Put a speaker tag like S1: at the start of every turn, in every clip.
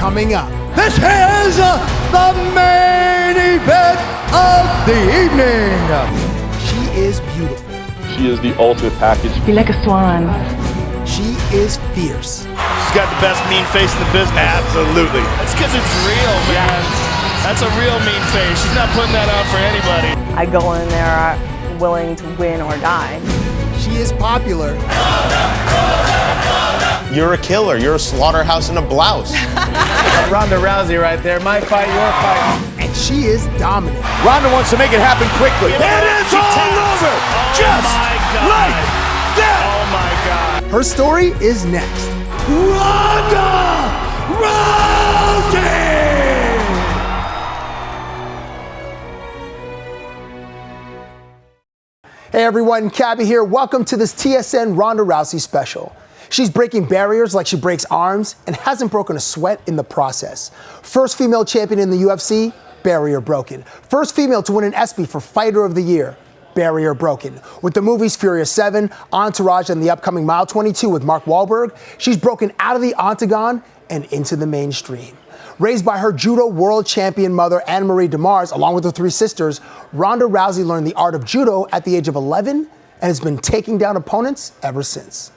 S1: coming up. This is the main event of the evening. She is beautiful.
S2: She is the ultimate package.
S3: Be like a swan.
S1: She is fierce.
S4: She's got the best mean face in the business. Absolutely. That's because it's real, man. That's a real mean face. She's not putting that out for anybody.
S5: I go in there willing to win or die.
S1: She is popular.
S6: You're a killer. You're a slaughterhouse in a blouse.
S7: Ronda Rousey right there. My fight, your fight.
S1: And she is dominant.
S4: Ronda wants to make it happen quickly.
S1: It is all over. Just like that.
S4: Oh my God.
S1: Her story is next. Ronda Rousey! Hey everyone, Cabby here. Welcome to this TSN Ronda Rousey special. She's breaking barriers like she breaks arms and hasn't broken a sweat in the process. First female champion in the UFC, barrier broken. First female to win an ESPY for Fighter of the Year, barrier broken. With the movies Furious 7, Entourage, and the upcoming Mile 22 with Mark Wahlberg, she's broken out of the octagon and into the mainstream. Raised by her judo world champion mother, AnnMaria De Mars, along with her three sisters, Ronda Rousey learned the art of judo at the age of 11 and has been taking down opponents ever since.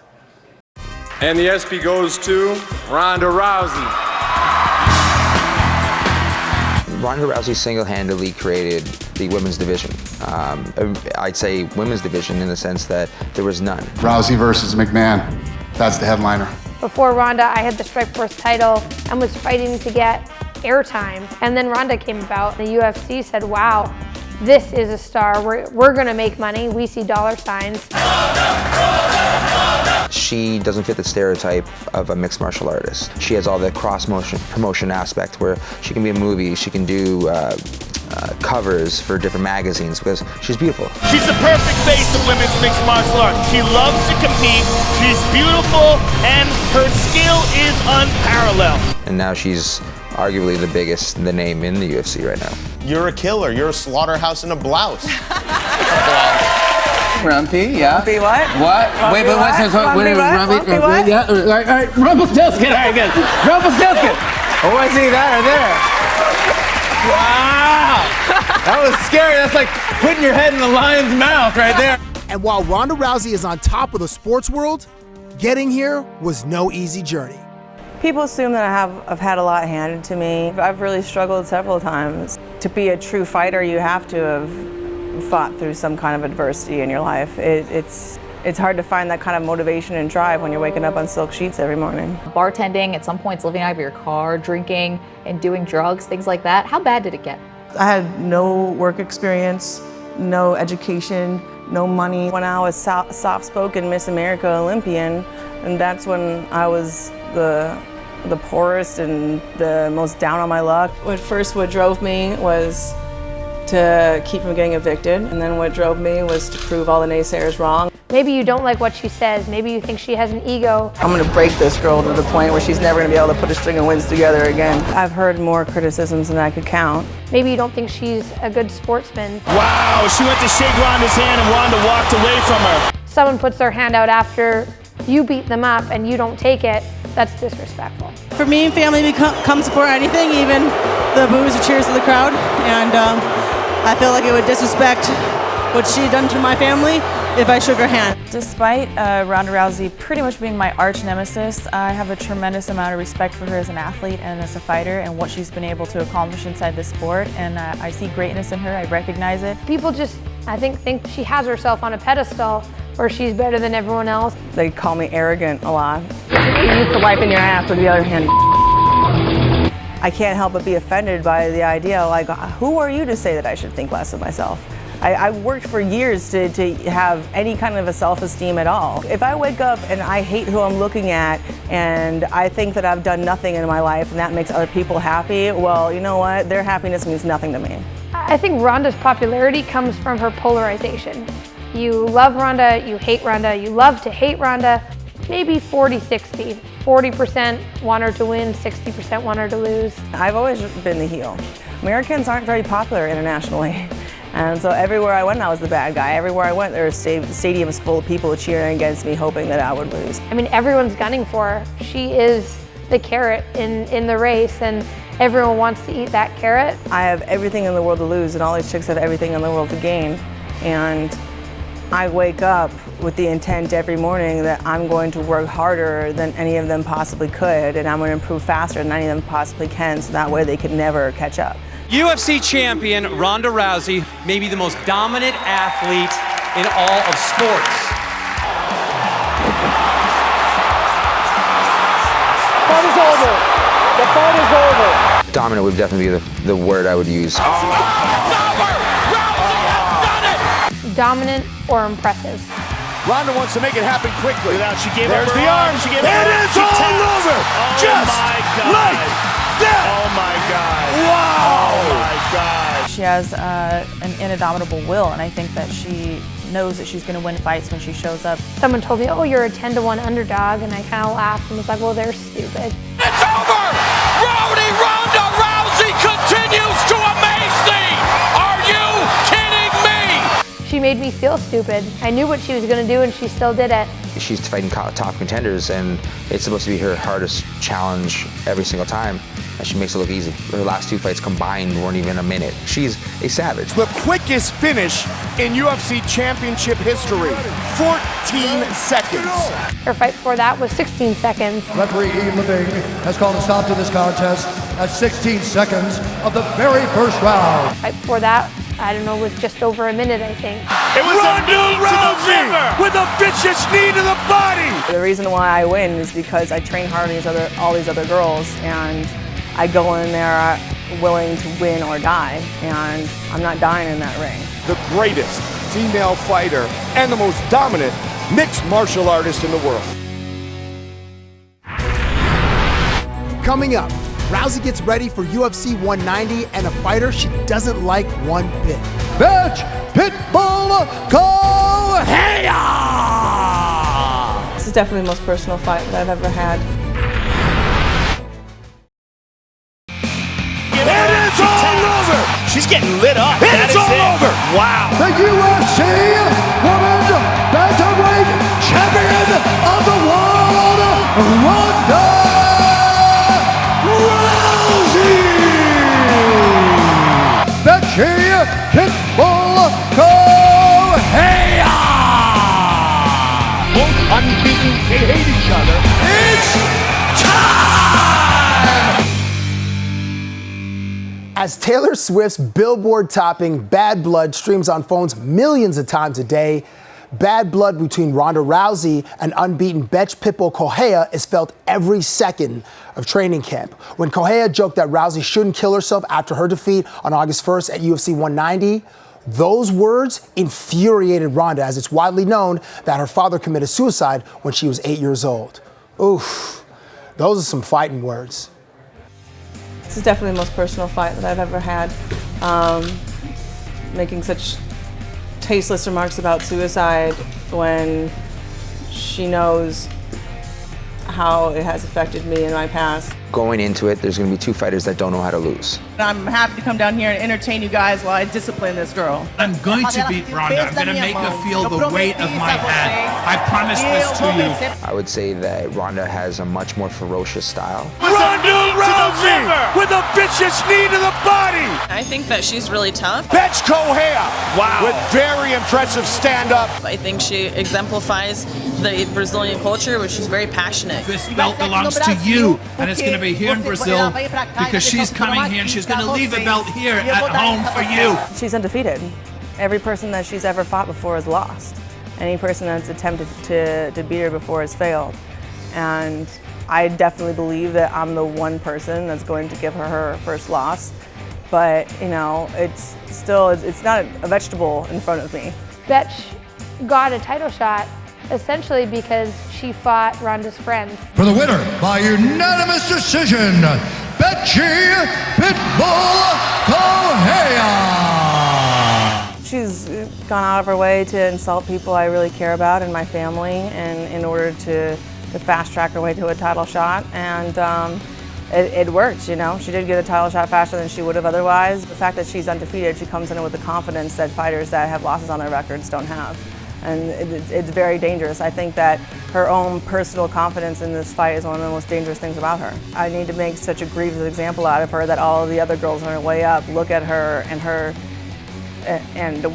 S7: And the ESPY goes to Ronda Rousey.
S8: Ronda Rousey single-handedly created the women's division. I'd say women's division in the sense that there was none.
S9: Rousey versus McMahon. That's the headliner.
S10: Before Ronda, I had the Strikeforce title and was fighting to get airtime. And then Ronda came about. The UFC said, wow, this is a star. We're gonna make money. We see dollar signs.
S8: She doesn't fit the stereotype of a mixed martial artist. She has all the cross-promotion aspect where she can be in movies, she can do covers for different magazines because she's beautiful.
S4: She's the perfect face of women's mixed martial arts. She loves to compete. She's beautiful, and her skill is unparalleled.
S8: And now she's arguably the biggest name in the UFC right now.
S6: You're a killer. You're a slaughterhouse in a blouse.
S7: Rumpy, yeah.
S5: Rumpy what?
S7: What? Wait, but what's this?
S5: Rumpy what? Rumpy what?
S7: Yeah, all right. Rumpelstiltskin, all right, good. Rumpelstiltskin. Oh, I see that right there. Wow. That was scary. That's like putting your head in the lion's mouth right there.
S1: And while Ronda Rousey is on top of the sports world, getting here was no easy journey.
S5: People assume that I've had a lot handed to me. I've really struggled several times. To be a true fighter, you have to have fought through some kind of adversity in your life. It's hard to find that kind of motivation and drive when you're waking up on silk sheets every morning.
S3: Bartending, at some points living out of your car, drinking and doing drugs, things like that. How bad did it get?
S5: I had no work experience, no education, no money. When I was soft-spoken Miss America Olympian, and that's when I was the poorest and the most down on my luck. What drove me was to keep from getting evicted, and then what drove me was to prove all the naysayers wrong.
S10: Maybe you don't like what she says. Maybe you think she has an ego.
S5: I'm gonna break this girl to the point where she's never gonna be able to put a string of wins together again. I've heard more criticisms than I could count.
S10: Maybe you don't think she's a good sportsman.
S4: Wow, she went to shake Ronda's hand and Ronda walked away from her.
S10: Someone puts their hand out after you beat them up and you don't take it. That's disrespectful.
S11: For me, family comes before anything, even the boos or cheers of the crowd. And I feel like it would disrespect what she had done to my family if I shook her hand.
S12: Despite Ronda Rousey pretty much being my arch nemesis, I have a tremendous amount of respect for her as an athlete and as a fighter and what she's been able to accomplish inside this sport. And I see greatness in her, I recognize it.
S10: People just, I think she has herself on a pedestal where she's better than everyone else.
S5: They call me arrogant a lot. You used to wiping your ass with the other hand. I can't help but be offended by the idea, like, who are you to say that I should think less of myself? I worked for years to have any kind of a self-esteem at all. If I wake up and I hate who I'm looking at and I think that I've done nothing in my life and that makes other people happy, well, you know what? Their happiness means nothing to me.
S10: I think Ronda's popularity comes from her polarization. You love Ronda, you hate Ronda, you love to hate Ronda. Maybe 40-60. 40% want her to win, 60% want her to lose.
S5: I've always been the heel. Americans aren't very popular internationally. And so everywhere I went, I was the bad guy. Everywhere I went, there were stadiums full of people cheering against me, hoping that I would lose.
S10: I mean, everyone's gunning for her. She is the carrot in the race, and everyone wants to eat that carrot.
S5: I have everything in the world to lose, and all these chicks have everything in the world to gain. And I wake up with the intent every morning that I'm going to work harder than any of them possibly could, and I'm going to improve faster than any of them possibly can, so that way they could never catch up.
S13: UFC champion Ronda Rousey may be the most dominant athlete in all of sports.
S7: Fight is over. The fight is over.
S8: Dominant would definitely be the word I would use.
S10: Dominant or impressive.
S4: Ronda wants to make it happen quickly. She gave
S14: There's
S4: up
S14: the arm.
S4: She gave
S14: it is all over. Just like that.
S4: Oh my God.
S14: Wow.
S4: Oh my God.
S12: She has an indomitable will, and I think that she knows that she's going to win fights when she shows up.
S10: Someone told me, oh, you're a 10-to-1 underdog, and I kind of laughed and was like, well, they're stupid.
S14: It's over. Ronda Rousey continues to amaze me. Are you kidding me?
S10: She made me feel stupid. I knew what she was going to do, and she still did it.
S8: She's fighting top contenders, and it's supposed to be her hardest challenge every single time, and she makes it look easy. Her last 2 fights combined weren't even a minute. She's a savage.
S4: The quickest finish in UFC championship history, 14 seconds.
S10: Her fight before that was 16 seconds.
S15: Referee Ian Levine has called a stop to this contest at 16 seconds of the very first round.
S10: Fight before that, I don't know, was just over a minute, I think.
S14: It was Ronda Rousey with a vicious knee to the body.
S5: The reason why I win is because I train hard on all these other girls, and I go in there willing to win or die, and I'm not dying in that ring.
S4: The greatest female fighter and the most dominant mixed martial artist in the world.
S1: Coming up, Rousey gets ready for UFC 190 and a fighter she doesn't like one bit.
S15: Bethe Correia!
S5: This is definitely the most personal fight that I've ever had.
S14: It is all over.
S4: She's getting lit up.
S14: It's all over.
S4: Wow.
S15: The UFC Women's Bantamweight Champion of the World, Ronda Rousey! Bethe Correia!
S14: Both unbeaten, they hate each other.
S15: It's time!
S1: As Taylor Swift's Billboard-topping Bad Blood streams on phones millions of times a day, bad blood between Ronda Rousey and unbeaten Bethe Correia is felt every second of training camp. When Correia joked that Rousey shouldn't kill herself after her defeat on August 1st at UFC 190, those words infuriated Ronda, as it's widely known that her father committed suicide when she was 8 years old. Oof, those are some fighting words.
S5: This is definitely the most personal fight that I've ever had. Making such tasteless remarks about suicide when she knows how it has affected me in my past.
S8: Going into it, there's going to be 2 fighters that don't know how to lose.
S11: I'm happy to come down here and entertain you guys while I discipline this girl.
S16: I'm going to beat Ronda. I'm going to make her feel the weight of my hand. I promise this to you.
S8: I would say that Ronda has a much more ferocious style.
S14: Ronda Rousey with a vicious knee to the body.
S17: I think that she's really tough.
S4: Bethe Correia, wow, with very impressive stand-up.
S17: I think she exemplifies the Brazilian culture, which is very passionate.
S16: This belt belongs to you, and it's going to be here in Brazil because she's coming here and she's going to leave the belt here at home for you.
S5: She's undefeated. Every person that she's ever fought before has lost. Any person that's attempted to beat her before has failed. And I definitely believe that I'm the one person that's going to give her first loss. But, you know, it's not a vegetable in front of me.
S10: Bethe got a title shot essentially because she fought Ronda's friends.
S15: For the winner by unanimous decision, Bethe Correia!
S5: She's gone out of her way to insult people I really care about in my family, and in order to fast track her way to a title shot, and it worked, you know. She did get a title shot faster than she would have otherwise. The fact that she's undefeated, she comes in with the confidence that fighters that have losses on their records don't have. And it's very dangerous. I think that her own personal confidence in this fight is one of the most dangerous things about her. I need to make such a grievous example out of her that all of the other girls on her way up look at her and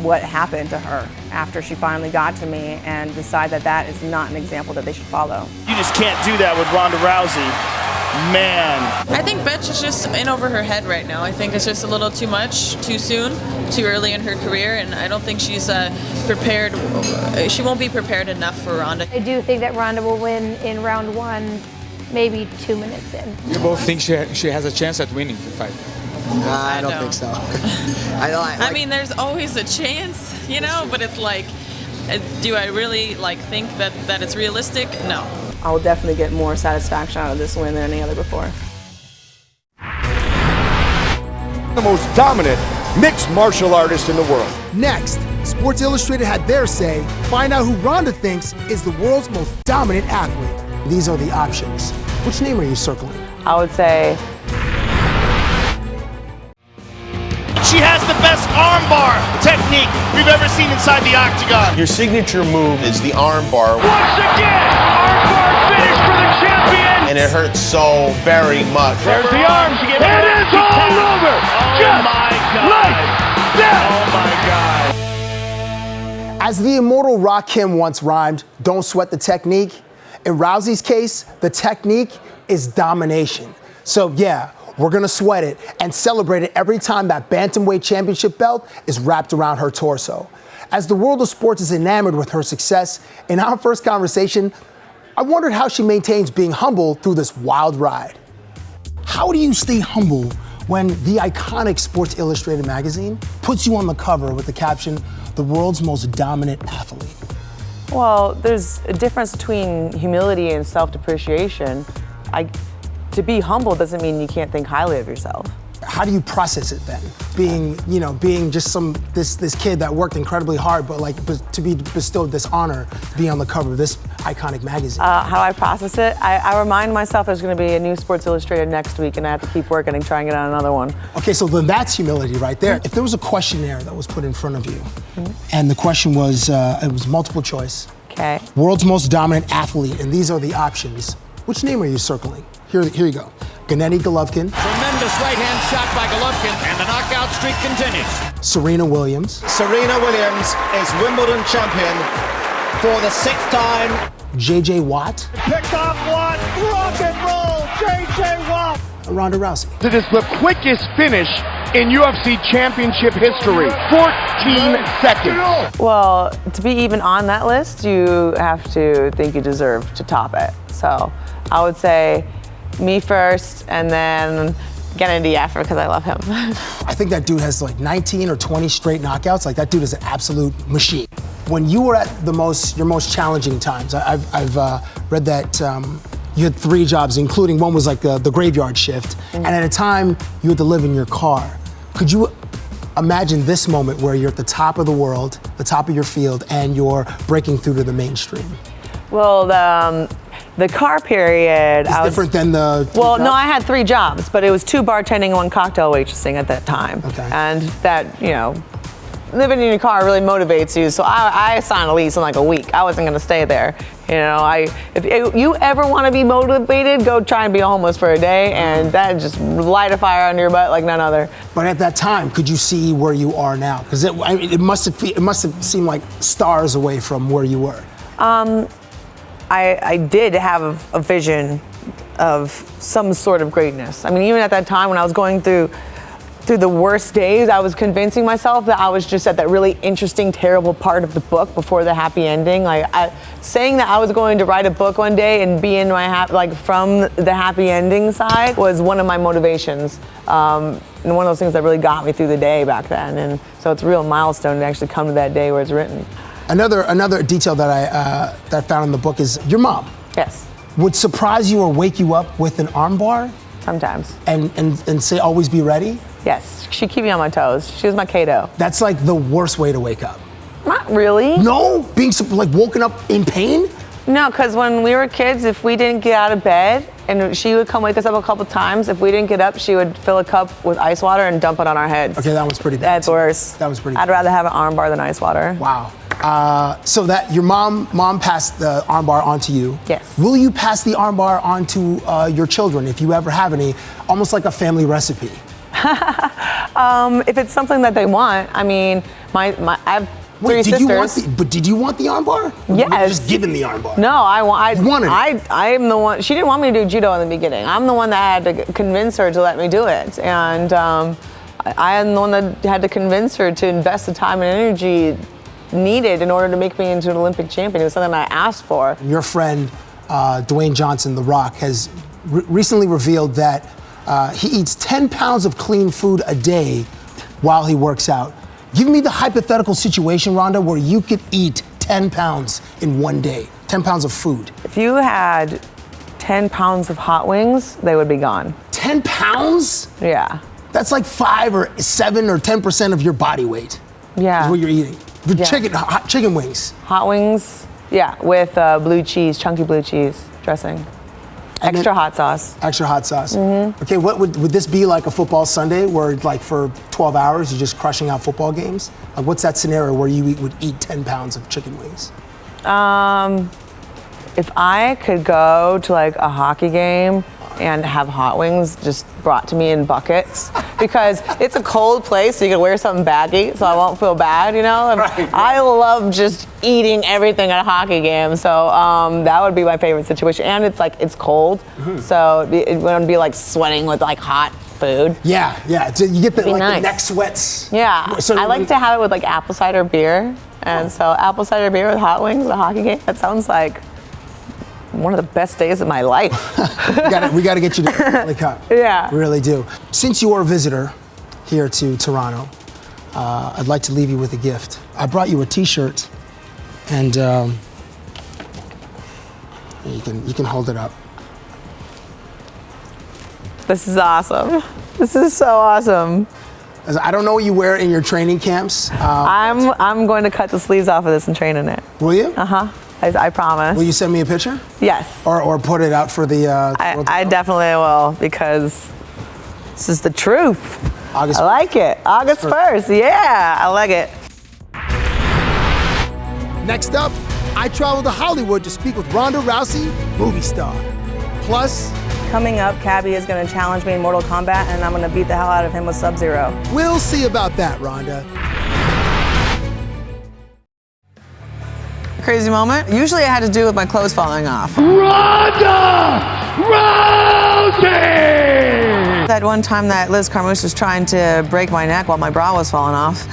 S5: what happened to her after she finally got to me and decide that that is not an example that they should follow.
S4: You just can't do that with Ronda Rousey. Man.
S17: I think Bethe is just in over her head right now. I think it's just a little too much, too soon, too early in her career, and I don't think she's prepared. She won't be prepared enough for Ronda.
S10: I do think that Ronda will win in round 1, maybe 2 minutes in.
S18: You both think she has a chance at winning the fight?
S19: I don't think so.
S17: I mean, there's always a chance, you know, but it's like, do I really think that it's realistic? No.
S5: I will definitely get more satisfaction out of this win than any other before.
S14: The most dominant mixed martial artist in the world.
S1: Next, Sports Illustrated had their say. Find out who Ronda thinks is the world's most dominant athlete. These are the options. Which name are you circling?
S5: I would say
S4: She has the best armbar technique we've ever seen inside the octagon.
S6: Your signature move is the armbar.
S14: Once again, armbar finish for the champion.
S6: And it hurts so very much.
S14: There's the arms. It is all over.
S4: Oh my God.
S14: Oh my God.
S1: As the immortal Rakim once rhymed, don't sweat the technique. In Rousey's case, the technique is domination. So yeah, we're gonna sweat it and celebrate it every time that Bantamweight championship belt is wrapped around her torso. As the world of sports is enamored with her success, in our first conversation, I wondered how she maintains being humble through this wild ride. How do you stay humble when the iconic Sports Illustrated magazine puts you on the cover with the caption, "The world's most dominant athlete"?
S5: Well, there's a difference between humility and self-depreciation. To be humble doesn't mean you can't think highly of yourself.
S1: How do you process it then? Being just this kid that worked incredibly hard, but to be bestowed this honor, to be on the cover of this iconic magazine.
S5: How do I process it? I remind myself there's going to be a new Sports Illustrated next week, and I have to keep working and try and get on another one.
S1: Okay, so then that's humility right there. If there was a questionnaire that was put in front of you, and the question was, it was multiple choice.
S5: Okay.
S1: World's most dominant athlete, and these are the options. Which name are you circling? Here you go. Gennady Golovkin.
S14: Tremendous right-hand shot by Golovkin, and the knockout streak continues.
S1: Serena Williams.
S19: Serena Williams is Wimbledon champion for the 6th time.
S1: JJ Watt.
S14: Picked off Watt, rock and roll, JJ Watt.
S1: Ronda Rousey.
S14: It is the quickest finish in UFC championship history, 14 seconds.
S5: Well, to be even on that list, you have to think you deserve to top it. So I would say me first, and then Gennady after, because I love him.
S1: I think that dude has 19 or 20 straight knockouts. That dude is an absolute machine. When you were at your most challenging times, I've read that you had 3 jobs, including one was the graveyard shift, and at a time you had to live in your car. Could you imagine this moment where you're at the top of the world, the top of your field, and you're breaking through to the mainstream?
S5: Well, the car period
S1: is different than the.
S5: Well, no, I had 3 jobs, but it was 2 bartending and 1 cocktail waitressing at that time.
S1: Okay.
S5: And that, living in your car really motivates you. So I signed a lease in a week. I wasn't going to stay there. If you ever want to be motivated, go try and be homeless for a day, and that just light a fire under your butt like none other.
S1: But at that time, could you see where you are now? Because it must have seemed like stars away from where you were.
S5: I did have a vision of some sort of greatness. I mean, even at that time when I was going through the worst days, I was convincing myself that I was just at that really interesting, terrible part of the book before the happy ending. Saying that I was going to write a book one day and be in my from the happy ending side was one of my motivations. And one of those things that really got me through the day back then. And so it's a real milestone to actually come to that day where it's written.
S1: Another detail that I found in the book is your mom.
S5: Yes.
S1: Would surprise you or wake you up with an armbar?
S5: Sometimes.
S1: And say always be ready?
S5: Yes, she'd keep me on my toes. She was my Kato.
S1: That's the worst way to wake up.
S5: Not really.
S1: No? Being woken up in pain?
S5: No, because when we were kids, if we didn't get out of bed, and she would come wake us up a couple times, if we didn't get up, she would fill a cup with ice water and dump it on our heads.
S1: Okay, that was pretty bad.
S5: That's worse.
S1: That was pretty bad.
S5: I'd rather have an armbar than ice water.
S1: Wow. So that your mom passed the armbar on to you.
S5: Yes.
S1: Will you pass the armbar on to your children if you ever have any, almost like a family recipe?
S5: If it's something that they want, I mean, I have three sisters.
S1: Did you want the armbar? Or
S5: yes.
S1: were you just given the armbar?
S5: No, I
S1: wanted it.
S5: I am the one. She didn't want me to do judo in the beginning. I'm the one that had to convince her to let me do it, and I am the one that had to convince her to invest the time and energy needed in order to make me into an Olympic champion. It was something I asked for.
S1: Your friend Dwayne Johnson, The Rock, has recently revealed that he eats 10 pounds of clean food a day while he works out. Give me the hypothetical situation, Ronda, where you could eat 10 pounds in one day, 10 pounds of food.
S5: If you had 10 pounds of hot wings, they would be gone.
S1: 10 pounds?
S5: Yeah.
S1: That's like 5 or 7 or 10% of your body weight.
S5: Yeah.
S1: Is what you're eating. The
S5: Yeah.
S1: chicken wings.
S5: Hot wings, yeah, with blue cheese, chunky blue cheese dressing. Extra hot sauce.
S1: Extra hot sauce.
S5: Mm-hmm.
S1: Okay, what would this be like a football Sunday where like for 12 hours you're just crushing out football games? Like what's that scenario where you would eat 10 pounds of chicken wings?
S5: If I could go to like a hockey game and have hot wings just brought to me in buckets, because it's a cold place, so you can wear something baggy, so I won't feel bad, you know?
S1: Right.
S5: I love just eating everything at a hockey game, so that would be my favorite situation. And it's like, it's cold, so it wouldn't be like sweating with like hot food.
S1: Yeah. So you get the, like,
S5: nice.
S1: the neck sweats.
S5: Yeah,
S1: So
S5: I like to have it with like apple cider beer, and so apple cider beer with hot wings at a hockey game, that sounds like one of the best days of my life.
S1: we got to get you to Stanley Cup.
S5: Yeah.
S1: We really do. Since you are a visitor here to Toronto, I'd like to leave you with a gift. I brought you a T-shirt, and you can hold it up.
S5: This is awesome. This is so awesome.
S1: I don't know what you wear in your training camps.
S5: I'm going to cut the sleeves off of this and train in it.
S1: Will you?
S5: Uh-huh. I promise.
S1: Will you send me a picture?
S5: Yes.
S1: Or put it out for the
S5: I definitely will, because this is the truth.
S1: August
S5: I like it. August 1st. Yeah, I like it.
S1: Next up, I traveled to Hollywood to speak with Ronda Rousey, movie star. Plus,
S5: coming up, Cabby is going to challenge me in Mortal Kombat, and I'm going to beat the hell out of him with Sub-Zero.
S1: We'll see about that, Ronda.
S5: Crazy moment. Usually it had to do with my clothes falling off.
S14: Ronda Rousey!
S5: That one time that Liz Carmouche was trying to break my neck while my bra was falling off.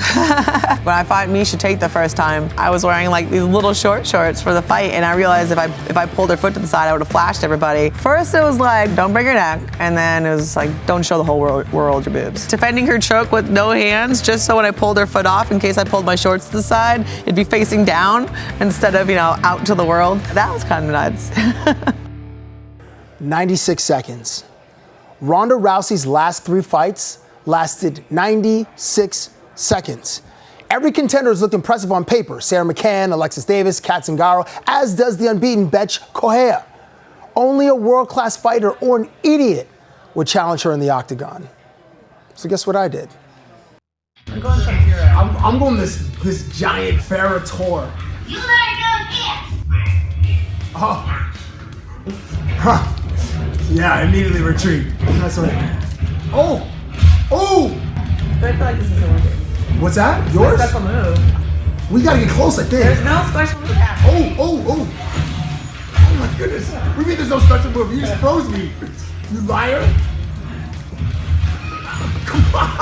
S5: When I fought Miesha Tate the first time, I was wearing like these little short shorts for the fight, and I realized if I pulled her foot to the side, I would have flashed everybody. First it was like, don't break your neck, and then it was like, don't show the whole world your boobs. Defending her choke with no hands, just so when I pulled her foot off, in case I pulled my shorts to the side, it'd be facing down instead of, you know, out to the world. That was kind of nuts.
S1: 96 seconds. Ronda Rousey's last 3 fights lasted 96 seconds. Every contender has looked impressive on paper. Sarah McCann, Alexis Davis, Kat Zingaro, as does the unbeaten Bethe Correia. Only a world-class fighter or an idiot would challenge her in the octagon. So guess what I did?
S5: I'm going Sub-Zero.
S1: I'm going this giant Ferrator.
S20: You better go get.
S1: Oh. Huh. Yeah, immediately retreat. That's what. Oh!
S5: But I feel like this isn't working.
S1: What's that?
S5: It's
S1: Yours?
S5: a special move.
S1: We gotta get close, I think.
S5: There's no special move happening.
S1: Oh my goodness. What do you mean there's no special move? You just froze me. You liar. Come on.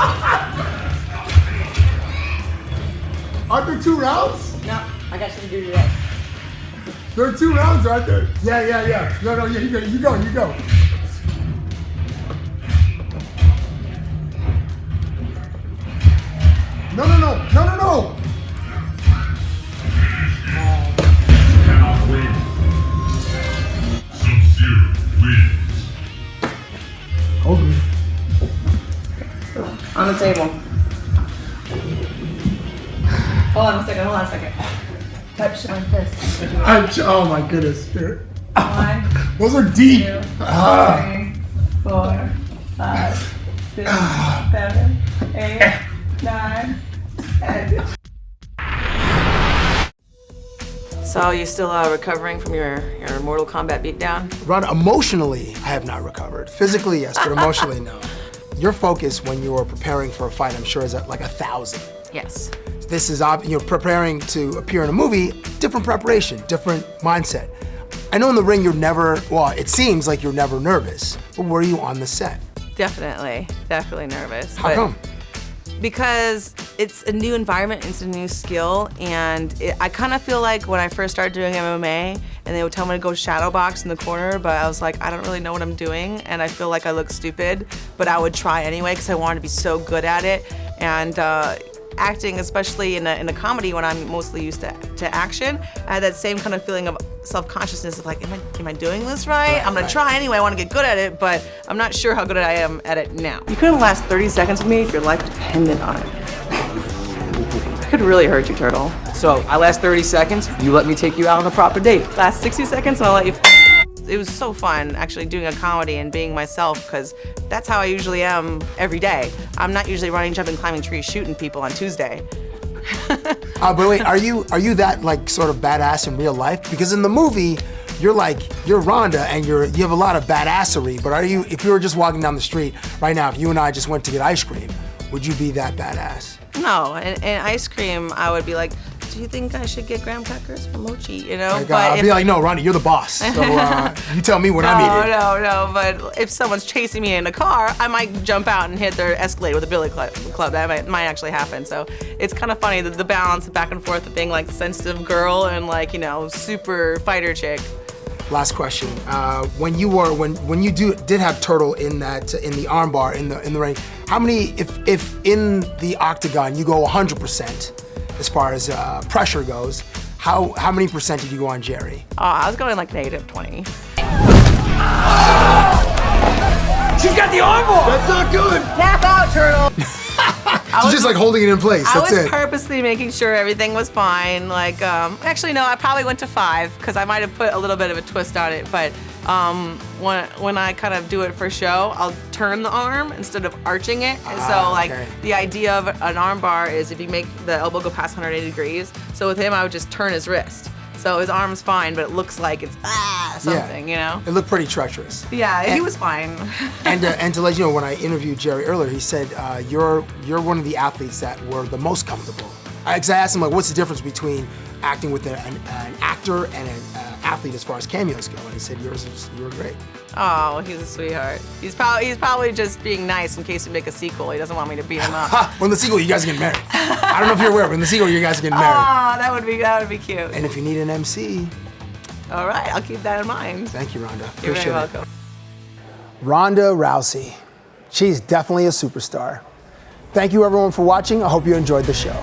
S1: Aren't there 2 rounds?
S5: No, I got you to do that.
S1: There are 2 rounds, aren't there? Yeah. No, yeah, you go. No.
S20: Cannot win. Sub-Zero wins.
S1: Okay.
S5: On the table. Hold on a second. Touch my fist.
S1: Oh my goodness.
S5: 1,
S1: Those are deep.
S5: 2, 3, 4, 5, 6, 7, 8, 9, 10. So you still recovering from your Mortal Kombat beatdown?
S1: Ronda, emotionally, I have not recovered. Physically, yes, but emotionally, no. Your focus when you are preparing for a fight, I'm sure, is at like 1,000.
S5: Yes.
S1: This is, preparing to appear in a movie, different preparation, different mindset. I know in the ring you're never, well, it seems like you're never nervous, but were you on the set?
S5: Definitely nervous.
S1: How come?
S5: Because it's a new environment, it's a new skill, and I kind of feel like when I first started doing MMA, and they would tell me to go shadow box in the corner, but I was like, I don't really know what I'm doing, and I feel like I look stupid, but I would try anyway because I wanted to be so good at it. And acting, especially in a comedy when I'm mostly used to action, I had that same kind of feeling of self-consciousness of like, am I doing this right? I'm gonna try anyway, I wanna get good at it, but I'm not sure how good I am at it now. You couldn't last 30 seconds with me if your life depended on it. I could really hurt you, Turtle.
S7: So I last 30 seconds, you let me take you out on a proper date.
S5: Last 60 seconds and I'll let you It was so fun actually doing a comedy and being myself, because that's how I usually am every day. I'm not usually running, jumping, climbing trees, shooting people on Tuesday.
S1: But wait, are you that like sort of badass in real life? Because in the movie, you're Ronda and you have a lot of badassery, but if you were just walking down the street right now, if you and I just went to get ice cream, would you be that badass?
S5: No, and ice cream, I would be like, do you think I should get graham crackers or mochi, you know?
S1: I'd be like, no, Ronda, you're the boss, so you tell me what I'm eating.
S5: No, but if someone's chasing me in a car, I might jump out and hit their Escalade with a billy club. That might actually happen, so it's kind of funny, the balance back and forth of being like sensitive girl and like, super fighter chick.
S1: Last question, when you did have Turtle in the armbar in the ring, how many, if in the octagon you go 100%, as far as pressure goes, how many percent did you go on Jerry?
S5: I was going like -20.
S7: She's got the armbar!
S1: That's not good!
S5: Tap out, Turtle!
S1: She's just like holding it in place, that's it.
S5: I was purposely making sure everything was fine. Like, actually no, I probably went to 5, because I might have put a little bit of a twist on it, but when I kind of do it for show, I'll turn the arm instead of arching it. And so like the idea of an arm bar is if you make the elbow go past 180 degrees. So with him, I would just turn his wrist. So his arm's fine, but it looks like it's something,
S1: It looked pretty treacherous.
S5: Yeah, he was fine.
S1: and to let you know, when I interviewed Jerry earlier, he said you're one of the athletes that were the most comfortable. Because I asked him like, what's the difference between acting with an actor and an athlete as far as cameos go, and he said you were great.
S5: Oh, he's a sweetheart. He's probably just being nice in case we make a sequel. He doesn't want me to beat him up.
S1: Well, in the sequel, you guys are getting married. I don't know if you're aware, but in the sequel, you guys are getting married.
S5: Oh, that would be cute.
S1: And if you need an MC.
S5: All right, I'll keep that in mind.
S1: Thank you, Ronda.
S5: You're very welcome.
S1: Ronda Rousey. She's definitely a superstar. Thank you, everyone, for watching. I hope you enjoyed the show.